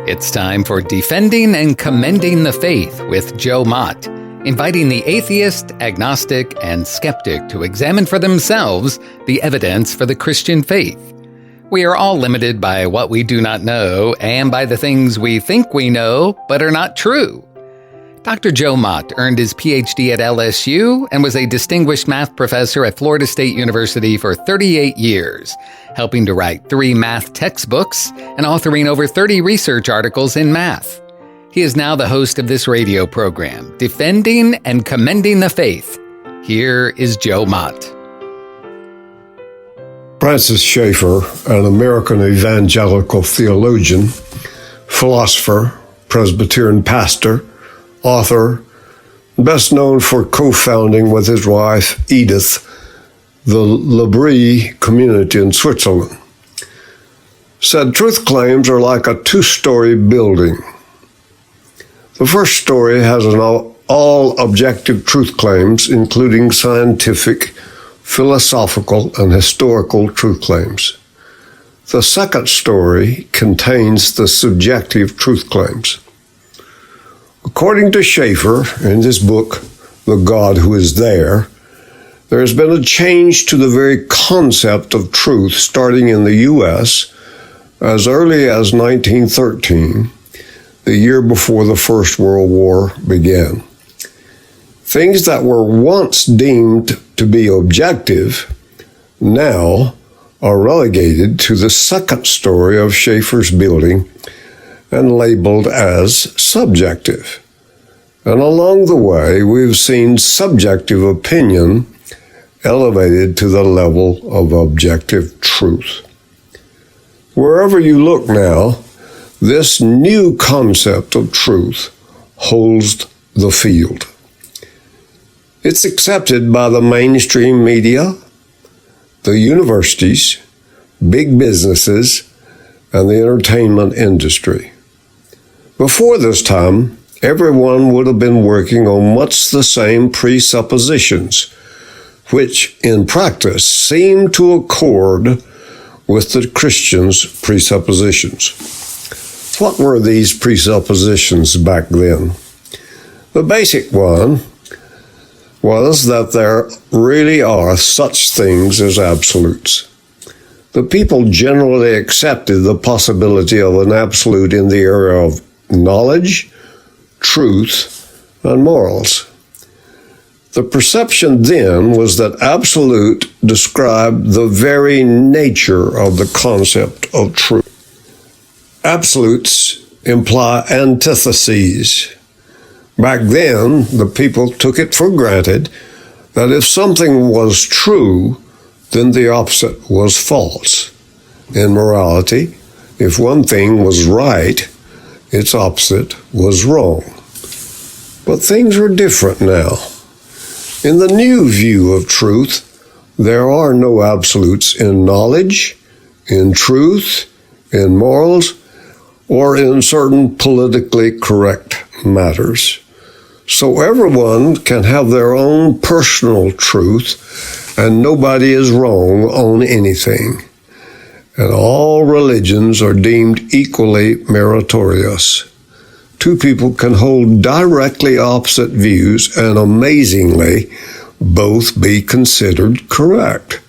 It's time for Defending and Commending the Faith with Joe Mott, inviting the atheist, agnostic, and skeptic to examine for themselves the evidence for the Christian faith. We are all limited by what we do not know and by the things we think we know but are not true. Dr. Joe Mott earned his PhD at LSU and was a distinguished math professor at Florida State University for 38 years, helping to write 3 math textbooks and authoring over 30 research articles in math. He is now the host of this radio program, Defending and Commending the Faith. Here is Joe Mott. Francis Schaeffer, an American evangelical theologian, philosopher, Presbyterian pastor, author, best known for co-founding with his wife, Edith, the L'Abri community in Switzerland, said truth claims are like a 2-story building. The first story has all objective truth claims, including scientific, philosophical, and historical truth claims. The second story contains the subjective truth claims. According to Schaeffer, in this book, The God Who Is There has been a change to the very concept of truth starting in the U.S. as early as 1913, the year before the First World War began. Things that were once deemed to be objective now are relegated to the second story of Schaeffer's building and labeled as subjective. And along the way, we've seen subjective opinion elevated to the level of objective truth. Wherever you look now, this new concept of truth holds the field. It's accepted by the mainstream media, the universities, big businesses, and the entertainment industry. Before this time, everyone would have been working on much the same presuppositions, which in practice seem to accord with the Christians' presuppositions. What were these presuppositions back then? The basic one was that there really are such things as absolutes. The people generally accepted the possibility of an absolute in the area of knowledge, truth, and morals. The perception then was that absolute described the very nature of the concept of truth. Absolutes imply antitheses. Back then, the people took it for granted that if something was true, then the opposite was false. In morality, if one thing was right, its opposite was wrong. But things are different now. In the new view of truth, there are no absolutes in knowledge, in truth, in morals, or in certain politically correct matters. So everyone can have their own personal truth, and nobody is wrong on anything. And all religions are deemed equally meritorious. Two people can hold directly opposite views and amazingly both be considered correct.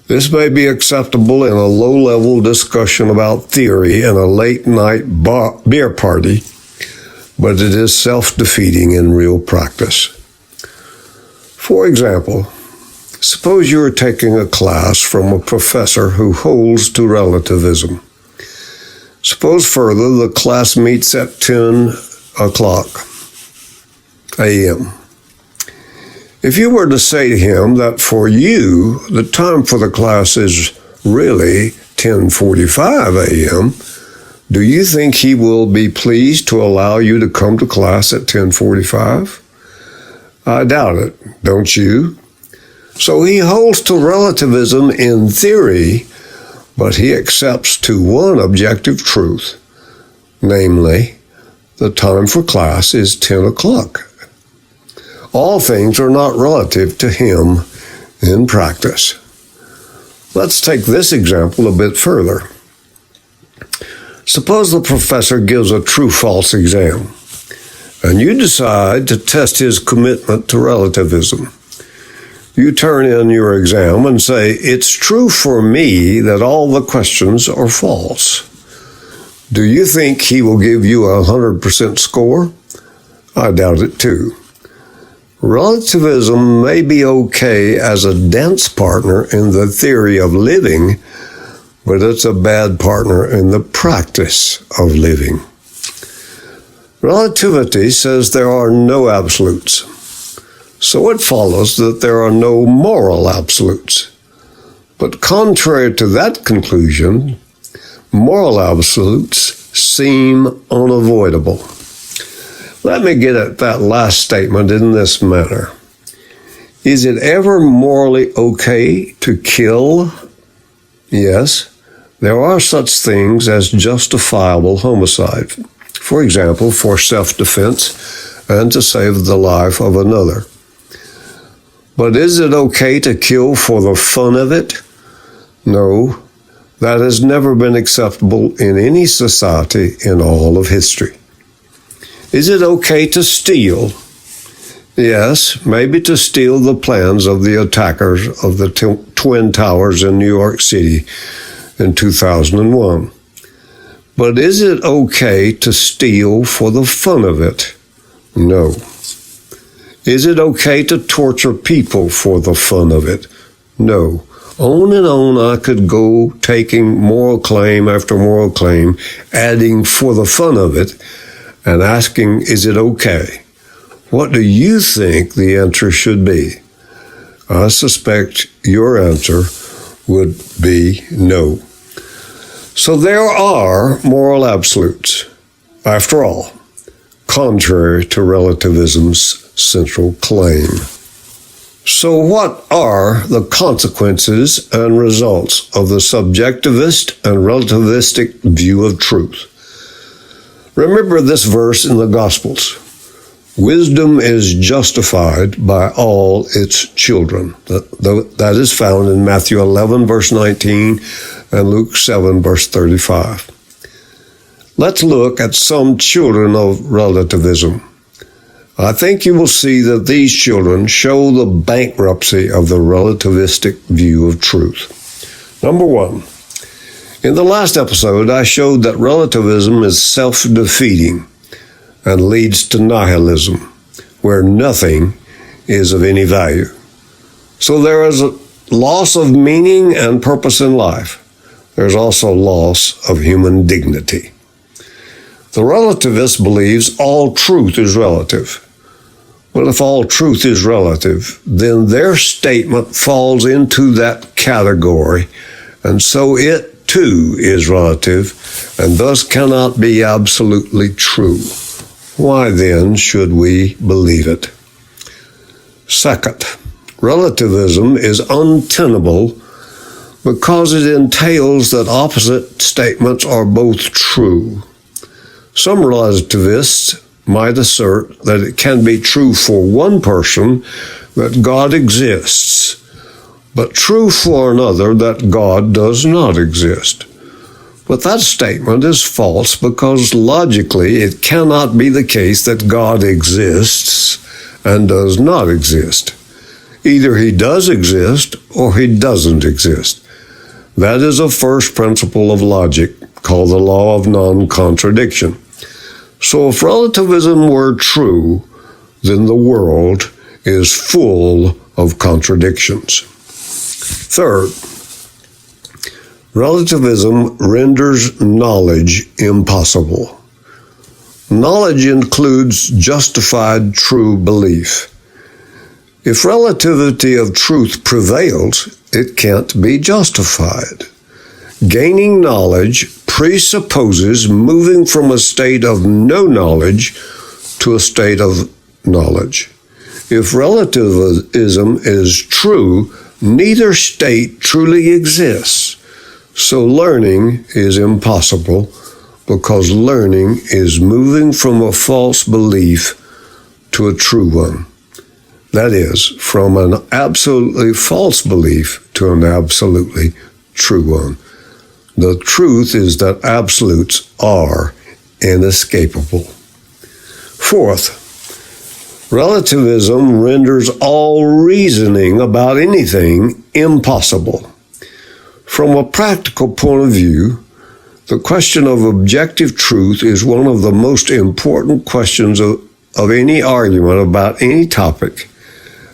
This may be acceptable in a low-level discussion about theory in a late-night beer party, but it is self-defeating in real practice. For example, suppose you are taking a class from a professor who holds to relativism. Suppose further the class meets at 10 o'clock a.m. If you were to say to him that for you, the time for the class is really 10:45 a.m., do you think he will be pleased to allow you to come to class at 10:45? I doubt it, don't you? So he holds to relativism in theory, but he accepts to one objective truth, namely, the time for class is 10 o'clock. All things are not relative to him in practice. Let's take this example a bit further. Suppose the professor gives a true-false exam, and you decide to test his commitment to relativism. You turn in your exam and say, "It's true for me that all the questions are false." Do you think he will give you a 100% score? I doubt it too. Relativism may be okay as a dance partner in the theory of living, but it's a bad partner in the practice of living. Relativity says there are no absolutes, so it follows that there are no moral absolutes. But contrary to that conclusion, moral absolutes seem unavoidable. Let me get at that last statement in this manner. Is it ever morally okay to kill? Yes, there are such things as justifiable homicide. For example, for self-defense and to save the life of another. But is it okay to kill for the fun of it? No, that has never been acceptable in any society in all of history. Is it okay to steal? Yes, maybe to steal the plans of the attackers of the Twin Towers in New York City in 2001. But is it okay to steal for the fun of it? No. Is it okay to torture people for the fun of it? No. On and on I could go, taking moral claim after moral claim, adding for the fun of it, and asking, is it okay? What do you think the answer should be? I suspect your answer would be no. So there are moral absolutes, after all, contrary to relativism's central claim. So what are the consequences and results of the subjectivist and relativistic view of truth? Remember this verse in the Gospels. Wisdom is justified by all its children. That is found in Matthew 11, verse 19, and Luke 7, verse 35. Let's look at some children of relativism. I think you will see that these children show the bankruptcy of the relativistic view of truth. Number one, in the last episode, I showed that relativism is self-defeating and leads to nihilism, where nothing is of any value. So there is a loss of meaning and purpose in life. There's also loss of human dignity. The relativist believes all truth is relative. But if all truth is relative, then their statement falls into that category, and so it too is relative, and thus cannot be absolutely true. Why then should we believe it? Second, relativism is untenable because it entails that opposite statements are both true. Some relativists might assert that it can be true for one person that God exists, but true for another that God does not exist. But that statement is false because logically it cannot be the case that God exists and does not exist. Either he does exist or he doesn't exist. That is a first principle of logic called the law of non-contradiction. So if relativism were true, then the world is full of contradictions. Third, relativism renders knowledge impossible. Knowledge includes justified true belief. If relativity of truth prevails, it can't be justified. Gaining knowledge presupposes moving from a state of no knowledge to a state of knowledge. If relativism is true, neither state truly exists. So learning is impossible because learning is moving from a false belief to a true one. That is, from an absolutely false belief to an absolutely true one. The truth is that absolutes are inescapable. Fourth, relativism renders all reasoning about anything impossible. From a practical point of view, the question of objective truth is one of the most important questions of any argument about any topic,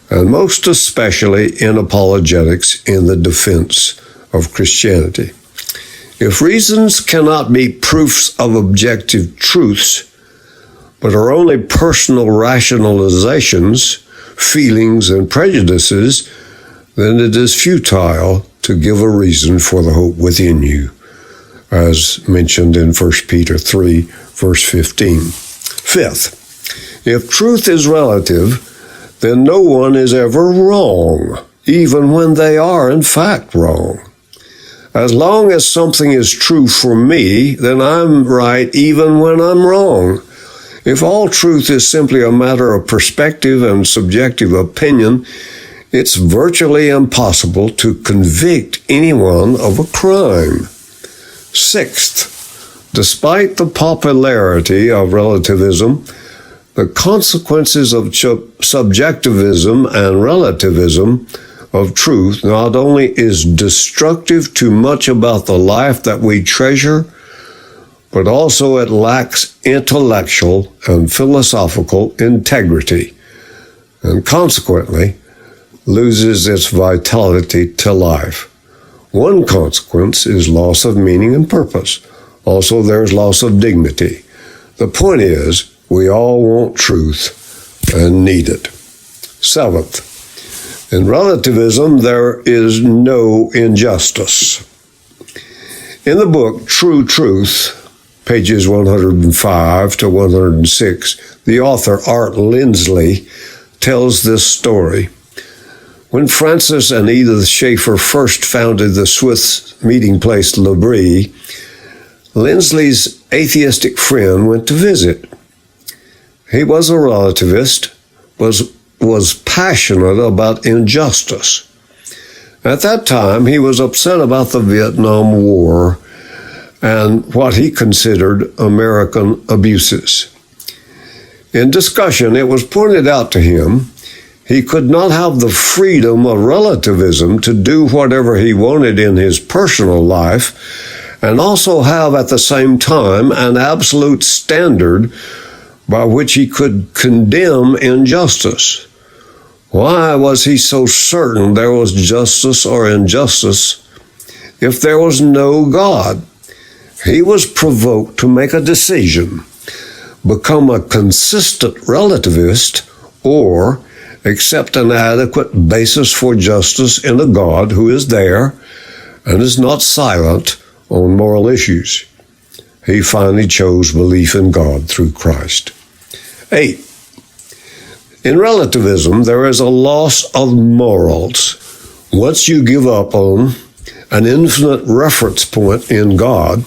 and most especially in apologetics in the defense of Christianity. If reasons cannot be proofs of objective truths, but are only personal rationalizations, feelings, and prejudices, then it is futile to give a reason for the hope within you, as mentioned in 1 Peter 3, verse 15. Fifth, if truth is relative, then no one is ever wrong, even when they are in fact wrong. As long as something is true for me, then I'm right even when I'm wrong. If all truth is simply a matter of perspective and subjective opinion, it's virtually impossible to convict anyone of a crime. Sixth, despite the popularity of relativism, the consequences of subjectivism and relativism of truth not only is destructive to much about the life that we treasure, but also it lacks intellectual and philosophical integrity, and consequently loses its vitality to life. One consequence is loss of meaning and purpose. Also, there's loss of dignity. The point is, we all want truth and need it. Seventh, in relativism, there is no injustice. In the book True Truth, pages 105 to 106, the author, Art Lindsley, tells this story. When Francis and Edith Schaeffer first founded the Swiss meeting place L'Abri, Lindsley's atheistic friend went to visit. He was a relativist, was passionate about injustice. At that time, he was upset about the Vietnam War and what he considered American abuses. In discussion, it was pointed out to him he could not have the freedom of relativism to do whatever he wanted in his personal life and also have at the same time an absolute standard by which he could condemn injustice. Why was he so certain there was justice or injustice if there was no God? He was provoked to make a decision, become a consistent relativist, or accept an adequate basis for justice in a God who is there and is not silent on moral issues. He finally chose belief in God through Christ. 8. In relativism, there is a loss of morals. Once you give up on an infinite reference point in God,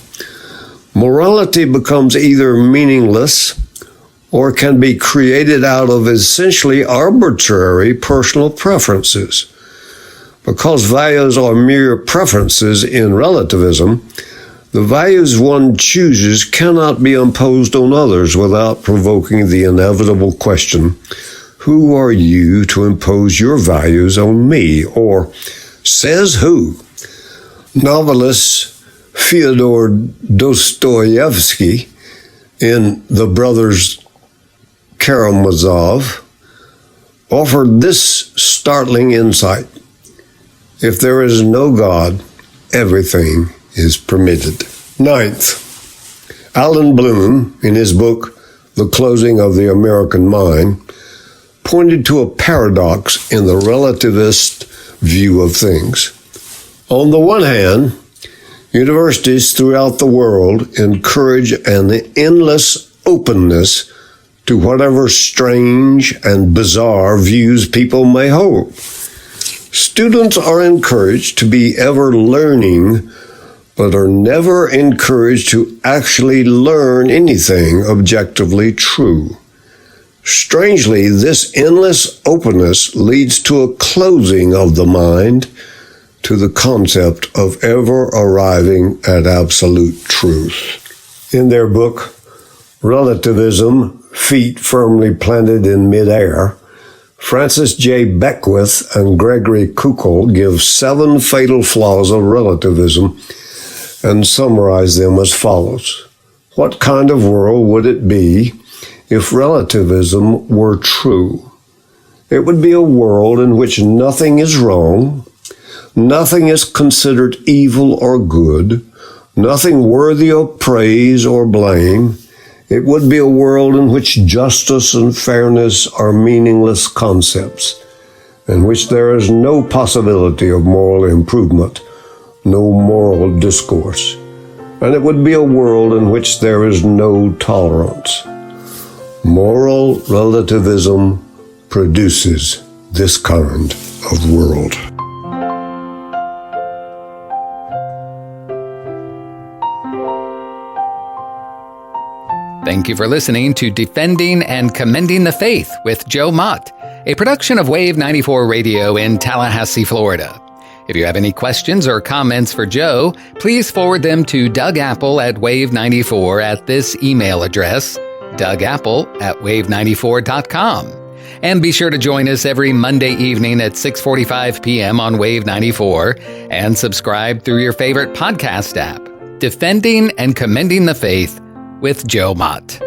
morality becomes either meaningless or can be created out of essentially arbitrary personal preferences. Because values are mere preferences in relativism, the values one chooses cannot be imposed on others without provoking the inevitable question, who are you to impose your values on me? Or, says who? Novelist Feodor Dostoyevsky, in The Brothers Karamazov, offered this startling insight. If there is no God, everything is permitted. 9th, Alan Bloom, in his book, The Closing of the American Mind, pointed to a paradox in the relativist view of things. On the one hand, universities throughout the world encourage an endless openness to whatever strange and bizarre views people may hold. Students are encouraged to be ever learning, but are never encouraged to actually learn anything objectively true. Strangely, this endless openness leads to a closing of the mind to the concept of ever arriving at absolute truth. In their book, Relativism, Feet Firmly Planted in Midair, Francis J. Beckwith and Gregory Koukl give 7 fatal flaws of relativism and summarize them as follows. What kind of world would it be if relativism were true? It would be a world in which nothing is wrong, nothing is considered evil or good, nothing worthy of praise or blame. It would be a world in which justice and fairness are meaningless concepts, in which there is no possibility of moral improvement, no moral discourse. And it would be a world in which there is no tolerance. Moral relativism produces this kind of world. Thank you for listening to Defending and Commending the Faith with Joe Mott, a production of Wave 94 Radio in Tallahassee, Florida. If you have any questions or comments for Joe, please forward them to Doug Apple at Wave94 at this email address, dougapple@wave94.com. And be sure to join us every Monday evening at 6:45 p.m. on Wave 94 and subscribe through your favorite podcast app. Defending and Commending the Faith with Joe Mott.